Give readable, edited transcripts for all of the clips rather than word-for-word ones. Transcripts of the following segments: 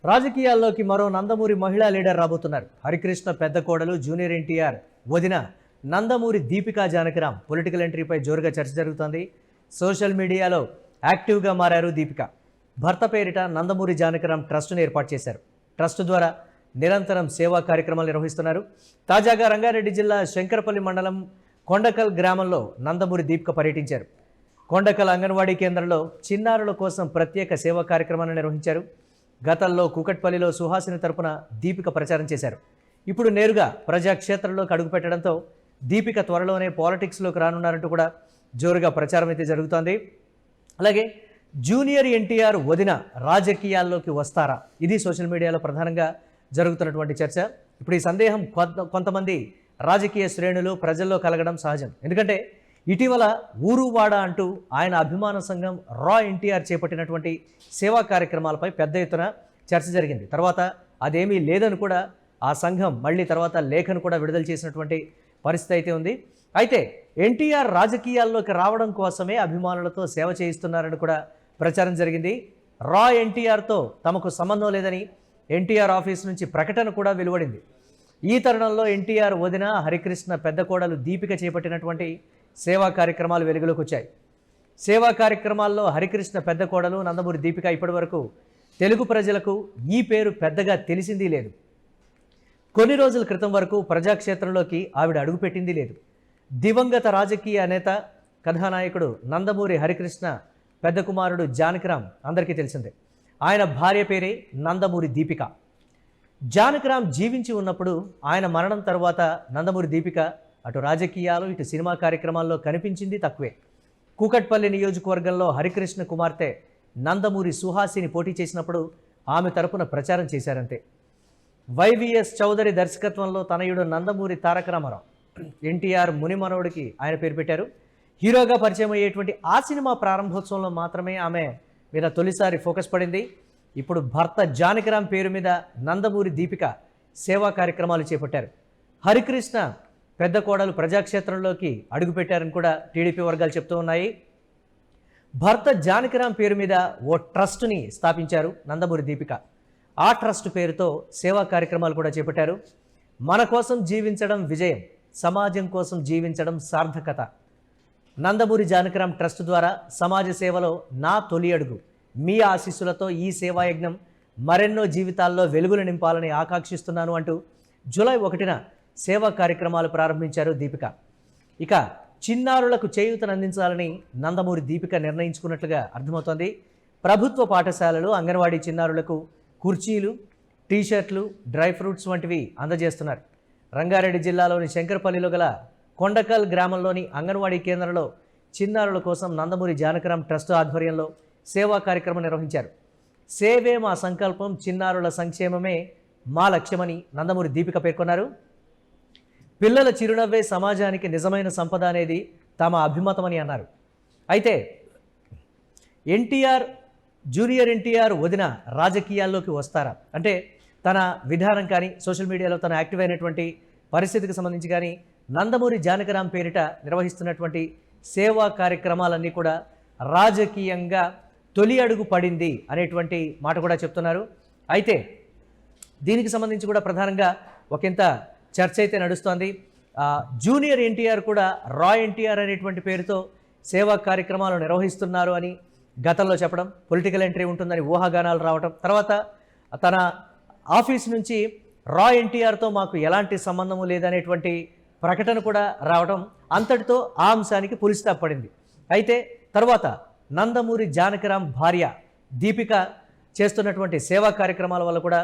రాజకీయాల్లోకి మరో నందమూరి మహిళా లీడర్ రాబోతున్నారు. హరికృష్ణ పెద్ద కోడలు జూనియర్ ఎన్టీఆర్ వదిన నందమూరి దీపికా జానకిరాం పొలిటికల్ ఎంట్రీపై జోరుగా చర్చ జరుగుతోంది. సోషల్ మీడియాలో యాక్టివ్గా మారారు దీపిక. భర్త పేరిట నందమూరి జానకిరాం ట్రస్టును ఏర్పాటు చేశారు. ట్రస్ట్ ద్వారా నిరంతరం సేవా కార్యక్రమాలు నిర్వహిస్తున్నారు. తాజాగా రంగారెడ్డి జిల్లా శంకరపల్లి మండలం కొండకల్ గ్రామంలో నందమూరి దీపిక పర్యటించారు. కొండకల్ అంగన్వాడీ కేంద్రంలో చిన్నారుల కోసం ప్రత్యేక సేవా కార్యక్రమాలను నిర్వహించారు. గతంలో కూకట్పల్లిలో సుహాసిని తరపున దీపిక ప్రచారం చేశారు. ఇప్పుడు నేరుగా ప్రజాక్షేత్రంలోకి అడుగుపెట్టడంతో దీపిక త్వరలోనే పాలిటిక్స్లోకి రానున్నారంటూ కూడా జోరుగా ప్రచారం అయితే జరుగుతోంది. అలాగే జూనియర్ ఎన్టీఆర్ వదిన రాజకీయాల్లోకి వస్తారా? ఇది సోషల్ మీడియాలో ప్రధానంగా జరుగుతున్నటువంటి చర్చ. ఇప్పుడు ఈ సందేహం కొంతమంది రాజకీయ శ్రేణులు ప్రజల్లో కలగడం సహజం. ఎందుకంటే ఇటీవల ఊరు వాడ అంటూ ఆయన అభిమాన సంఘం రా ఎన్టీఆర్ చేపట్టినటువంటి సేవా కార్యక్రమాలపై పెద్ద ఎత్తున చర్చ జరిగింది. తర్వాత అదేమీ లేదని కూడా ఆ సంఘం మళ్ళీ తర్వాత లేఖను కూడా విడుదల చేసినటువంటి పరిస్థితి అయితే ఉంది. అయితే ఎన్టీఆర్ రాజకీయాల్లోకి రావడం కోసమే అభిమానులతో సేవ చేయిస్తున్నారని కూడా ప్రచారం జరిగింది. రా ఎన్టీఆర్తో తమకు సంబంధం లేదని ఎన్టీఆర్ ఆఫీస్ నుంచి ప్రకటన కూడా వెలువడింది. ఈ తరుణంలో ఎన్టీఆర్ వదిన హరికృష్ణ పెద్ద కోడలు దీపిక చేపట్టినటువంటి సేవా కార్యక్రమాలు వెలుగులోకి వచ్చాయి. సేవా కార్యక్రమాల్లో హరికృష్ణ పెద్ద కోడలు నందమూరి దీపిక ఇప్పటి వరకు తెలుగు ప్రజలకు ఈ పేరు పెద్దగా తెలిసింది లేదు. కొన్ని రోజుల క్రితం వరకు ప్రజాక్షేత్రంలోకి ఆవిడ అడుగుపెట్టింది లేదు. దివంగత రాజకీయ నేత కథానాయకుడు నందమూరి హరికృష్ణ పెద్ద కుమారుడు జానకిరాం అందరికీ తెలిసిందే. ఆయన భార్య పేరే నందమూరి దీపిక. జానకిరాం జీవించి ఉన్నప్పుడు ఆయన మరణం తర్వాత నందమూరి దీపిక అటు రాజకీయాలు ఇటు సినిమా కార్యక్రమాల్లో కనిపించింది తక్కువే. కూకట్పల్లి నియోజకవర్గంలో హరికృష్ణ కుమార్తె నందమూరి సుహాసిని పోటీ చేసినప్పుడు ఆమె తరపున ప్రచారం చేశారంతే. వైవిఎస్ చౌదరి దర్శకత్వంలో తనయుడు నందమూరి తారక రామారావు ఎన్టీఆర్ మునిమనవుడికి ఆయన పేరు పెట్టారు. హీరోగా పరిచయం అయ్యేటువంటి ఆ సినిమా ప్రారంభోత్సవంలో మాత్రమే ఆమె మీద తొలిసారి ఫోకస్ పడింది. ఇప్పుడు భర్త జానకిరాం పేరు మీద నందమూరి దీపిక సేవా కార్యక్రమాలు చేపట్టారు. హరికృష్ణ పెద్ద కోడలు ప్రజాక్షేత్రంలోకి అడుగుపెట్టారని కూడా టీడీపీ వర్గాలు చెప్తూ ఉన్నాయి. భర్త జానకిరాం పేరు మీద ఓ ట్రస్టుని స్థాపించారు నందమూరి దీపిక. ఆ ట్రస్ట్ పేరుతో సేవా కార్యక్రమాలు కూడా చేపట్టారు. మన కోసం జీవించడం విజయం, సమాజం కోసం జీవించడం సార్థకత. నందమూరి జానకిరాం ట్రస్ట్ ద్వారా సమాజ సేవలో నా తొలి అడుగు. మీ ఆశీస్సులతో ఈ సేవాయజ్ఞం మరెన్నో జీవితాల్లో వెలుగులు నింపాలని ఆకాంక్షిస్తున్నాను అంటూ జూలై 1న సేవా కార్యక్రమాలు ప్రారంభించారు దీపిక. ఇక చిన్నారులకు చేయూతనందించాలని నందమూరి దీపిక నిర్ణయించుకున్నట్లుగా అర్థమవుతోంది. ప్రభుత్వ పాఠశాలలు అంగన్వాడీ చిన్నారులకు కుర్చీలు, టీషర్ట్లు, డ్రై ఫ్రూట్స్ వంటివి అందజేస్తున్నారు. రంగారెడ్డి జిల్లాలోని శంకరపల్లిలో గల కొండకల్ గ్రామంలోని అంగన్వాడీ కేంద్రంలో చిన్నారుల కోసం నందమూరి జానకిరాం ట్రస్ట్ ఆధ్వర్యంలో సేవా కార్యక్రమం నిర్వహించారు. సేవే మా సంకల్పం, చిన్నారుల సంక్షేమమే మా లక్ష్యమని నందమూరి దీపిక పేర్కొన్నారు. పిల్లల చిరునవ్వే సమాజానికి నిజమైన సంపద అనేది తమ అభిమతమని అన్నారు. అయితే జూనియర్ ఎన్టీఆర్ వదిన రాజకీయాల్లోకి వస్తారా అంటే తన విధానం కానీ సోషల్ మీడియాలో తన యాక్టివ్ అయినటువంటి పరిస్థితికి సంబంధించి కానీ నందమూరి జానకిరాం పేరిట నిర్వహిస్తున్నటువంటి సేవా కార్యక్రమాలన్నీ కూడా రాజకీయంగా తొలి అడుగు పడింది అనేటువంటి మాట కూడా చెప్తున్నారు. అయితే దీనికి సంబంధించి కూడా ప్రధానంగా ఒకంత చర్చ అయితే నడుస్తోంది. జూనియర్ ఎన్టీఆర్ కూడా రా ఎన్టీఆర్ అనేటువంటి పేరుతో సేవా కార్యక్రమాలు నిర్వహిస్తున్నారు అని గతంలో చెప్పడం, పొలిటికల్ ఎంట్రీ ఉంటుందని ఊహాగానాలు రావడం, తర్వాత తన ఆఫీస్ నుంచి రా ఎన్టీఆర్తో మాకు ఎలాంటి సంబంధము లేదనేటువంటి ప్రకటన కూడా రావడం, అంతటితో ఆ అంశానికి పులి స్టాప్ పడింది. అయితే తర్వాత నందమూరి జానకిరాం భార్య దీపిక చేస్తున్నటువంటి సేవా కార్యక్రమాల వల్ల కూడా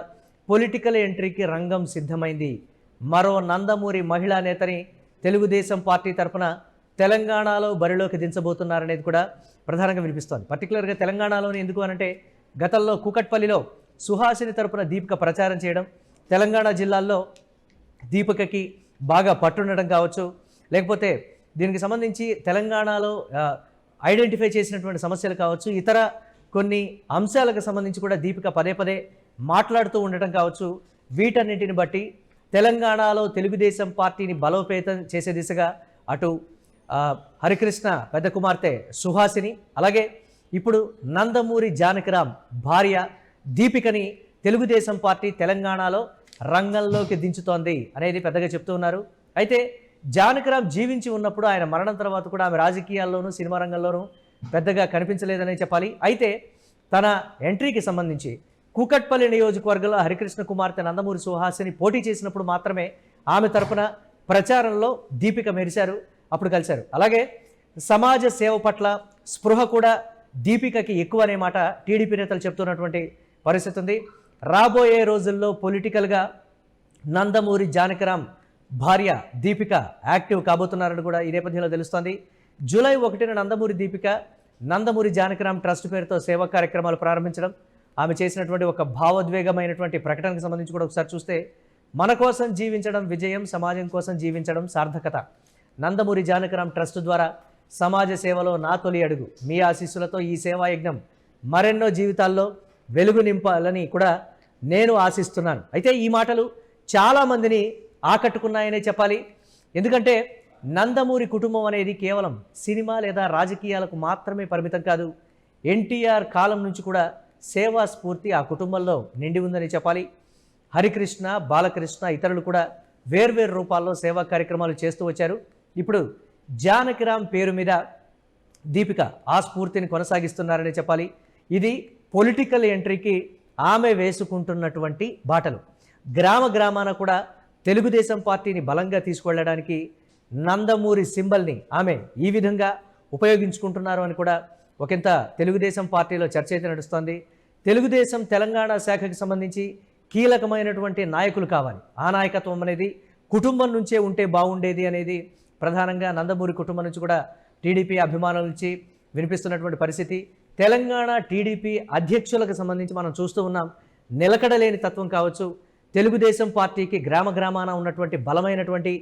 పొలిటికల్ ఎంట్రీకి రంగం సిద్ధమైంది. మరో నందమూరి మహిళా నేతని తెలుగుదేశం పార్టీ తరఫున తెలంగాణలో బరిలోకి దించబోతున్నారనేది కూడా ప్రధానంగా వినిపిస్తోంది. పర్టికులర్గా తెలంగాణలోని ఎందుకు అనంటే గతంలో కూకట్పల్లిలో సుహాసిని తరపున దీపిక ప్రచారం చేయడం, తెలంగాణ జిల్లాల్లో దీపికకి బాగా పట్టుండడం కావచ్చు, లేకపోతే దీనికి సంబంధించి తెలంగాణలో ఐడెంటిఫై చేసినటువంటి సమస్యలు కావచ్చు, ఇతర కొన్ని అంశాలకు సంబంధించి కూడా దీపిక పదే పదే మాట్లాడుతూ ఉండటం కావచ్చు, వీటన్నింటిని బట్టి తెలంగాణలో తెలుగుదేశం పార్టీని బలోపేతం చేసే దిశగా అటు హరికృష్ణ పెద్ద కుమార్తె సుహాసిని, అలాగే ఇప్పుడు నందమూరి జానకిరాం భార్య దీపికని తెలుగుదేశం పార్టీ తెలంగాణలో రంగంలోకి దించుతోంది అనేది పెద్దగా చెప్తూ ఉన్నారు. అయితే జానకిరామ్ జీవించి ఉన్నప్పుడు ఆయన మరణం తర్వాత కూడా ఆమె రాజకీయాల్లోనూ సినిమా రంగంలోనూ పెద్దగా కనిపించలేదనే చెప్పాలి. అయితే తన ఎంట్రీకి సంబంధించి కూకట్పల్లి నియోజకవర్గంలో హరికృష్ణ కుమార్తె నందమూరి సుహాసిని పోటీ చేసినప్పుడు మాత్రమే ఆమె తరపున ప్రచారంలో దీపిక మెరిశారు, అప్పుడు కలిశారు. అలాగే సమాజ సేవ పట్ల స్పృహ కూడా దీపికకి ఎక్కువ అనే మాట టీడీపీ నేతలు చెప్తున్నటువంటి పరిస్థితి ఉంది. రాబోయే రోజుల్లో పొలిటికల్గా నందమూరి జానకిరామ్ భార్య దీపిక యాక్టివ్ కాబోతున్నారని కూడా ఈ నేపథ్యంలో తెలుస్తోంది. జూలై 1న నందమూరి దీపిక నందమూరి జానకిరామ్ ట్రస్ట్ పేరుతో సేవా కార్యక్రమాలు ప్రారంభించడం, ఆమె చేసినటువంటి ఒక భావోద్వేగమైనటువంటి ప్రకటనకు సంబంధించి కూడా ఒకసారి చూస్తే, మన కోసం జీవించడం విజయం, సమాజం కోసం జీవించడం సార్థకత. నందమూరి జానకిరామ్ ట్రస్ట్ ద్వారా సమాజ సేవలో నా తొలి అడుగు. మీ ఆశీస్సులతో ఈ సేవా యజ్ఞం మరెన్నో జీవితాల్లో వెలుగు నింపాలని కూడా నేను ఆశిస్తున్నాను. అయితే ఈ మాటలు చాలామందిని ఆకట్టుకున్నాయనే చెప్పాలి. ఎందుకంటే నందమూరి కుటుంబం అనేది కేవలం సినిమా లేదా రాజకీయాలకు మాత్రమే పరిమితం కాదు. ఎన్టీఆర్ కాలం నుంచి కూడా సేవా స్ఫూర్తి ఆ కుటుంబంలో నిండి ఉందని చెప్పాలి. హరికృష్ణ, బాలకృష్ణ, ఇతరులు కూడా వేర్వేరు రూపాల్లో సేవా కార్యక్రమాలు చేస్తూ వచ్చారు. ఇప్పుడు జానకిరామ్ పేరు మీద దీపిక ఆ స్ఫూర్తిని కొనసాగిస్తున్నారని చెప్పాలి. ఇది పొలిటికల్ ఎంట్రీకి ఆమె వేసుకుంటున్నటువంటి బాటలు. గ్రామాన కూడా తెలుగుదేశం పార్టీని బలంగా తీసుకువెళ్ళడానికి నందమూరి సింబల్ని ఆమె ఈ విధంగా ఉపయోగించుకుంటున్నారు అని కూడా ఒకంత తెలుగుదేశం పార్టీలో చర్చ అయితే నడుస్తోంది. తెలుగుదేశం తెలంగాణ శాఖకి సంబంధించి కీలకమైనటువంటి నాయకులు కావాలి. ఆ నాయకత్వం అనేది కుటుంబం నుంచే ఉంటే బాగుండేది అనేది ప్రధానంగా నందమూరి కుటుంబం నుంచి కూడా టీడీపీ అభిమానుల నుంచి వినిపిస్తున్నటువంటి పరిస్థితి. తెలంగాణ టీడీపీ అధ్యక్షులకు సంబంధించి మనం చూస్తూ ఉన్నాం. నిలకడలేని తత్వం కావచ్చు, తెలుగుదేశం పార్టీకి గ్రామాన ఉన్నటువంటి బలమైనటువంటి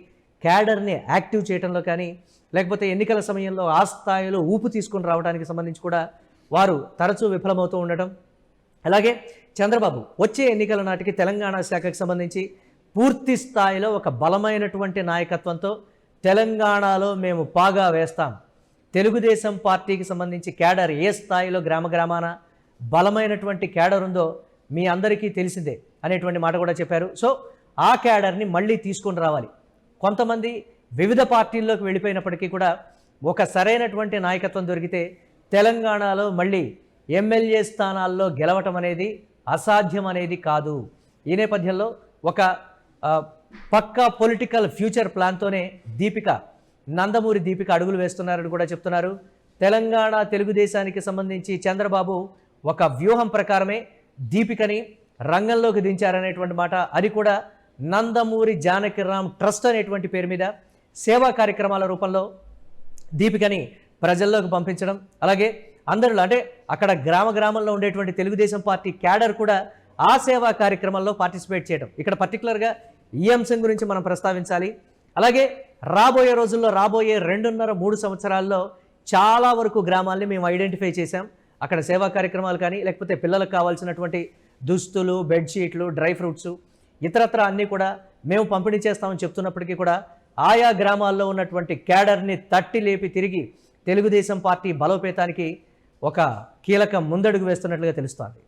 క్యాడర్ని యాక్టివ్ చేయడంలో కానీ, లేకపోతే ఎన్నికల సమయంలో ఆ స్థాయిలో ఊపు తీసుకొని రావడానికి సంబంధించి కూడా వారు తరచూ విఫలమవుతూ ఉండటం. అలాగే చంద్రబాబు వచ్చే ఎన్నికల నాటికి తెలంగాణ శాఖకు సంబంధించి పూర్తి స్థాయిలో ఒక బలమైనటువంటి నాయకత్వంతో తెలంగాణలో మేము పాగా వేస్తాం, తెలుగుదేశం పార్టీకి సంబంధించి క్యాడర్ ఏ స్థాయిలో గ్రామాన బలమైనటువంటి క్యాడర్ ఉందో మీ అందరికీ తెలిసిందే అనేటువంటి మాట కూడా చెప్పారు. సో ఆ క్యాడర్ని మళ్ళీ తీసుకొని రావాలి. కొంతమంది వివిధ పార్టీల్లోకి వెళ్ళిపోయినప్పటికీ కూడా ఒక సరైనటువంటి నాయకత్వం దొరికితే తెలంగాణలో మళ్ళీ ఎమ్మెల్యే స్థానాల్లో గెలవటం అనేది అసాధ్యం అనేది కాదు. ఈ నేపథ్యంలో ఒక పక్కా పొలిటికల్ ఫ్యూచర్ ప్లాన్తోనే నందమూరి దీపిక అడుగులు వేస్తున్నారని కూడా చెప్తున్నారు. తెలంగాణ తెలుగుదేశానికి సంబంధించి చంద్రబాబు ఒక వ్యూహం ప్రకారమే దీపికని రంగంలోకి దించారనేటువంటి మాట. అది కూడా నందమూరి జానకిరామ్ ట్రస్ట్ అనేటువంటి పేరు మీద సేవా కార్యక్రమాల రూపంలో దీపికని ప్రజల్లోకి పంపించడం, అలాగే అందరిలో అంటే అక్కడ గ్రామంలో ఉండేటువంటి తెలుగుదేశం పార్టీ క్యాడర్ కూడా ఆ సేవా కార్యక్రమాల్లో పార్టిసిపేట్ చేయడం. ఇక్కడ పర్టికులర్గా ఈ అంశం గురించి మనం ప్రస్తావించాలి. అలాగే రాబోయే రోజుల్లో, రాబోయే 2.5-3 సంవత్సరాల్లో చాలా వరకు గ్రామాల్ని మేము ఐడెంటిఫై చేశాం. అక్కడ సేవా కార్యక్రమాలు కానీ, లేకపోతే పిల్లలకు కావాల్సినటువంటి దుస్తులు, బెడ్షీట్లు, డ్రై ఫ్రూట్స్, ఇతరత్ర అన్నీ కూడా మేము పంపిణీ చేస్తామని చెప్తున్నప్పటికీ కూడా ఆయా గ్రామాల్లో ఉన్నటువంటి క్యాడర్ని తట్టి లేపి తిరిగి తెలుగుదేశం పార్టీ బలోపేతానికి ఒక కీలక ముందడుగు వేస్తున్నట్లుగా తెలుస్తోంది.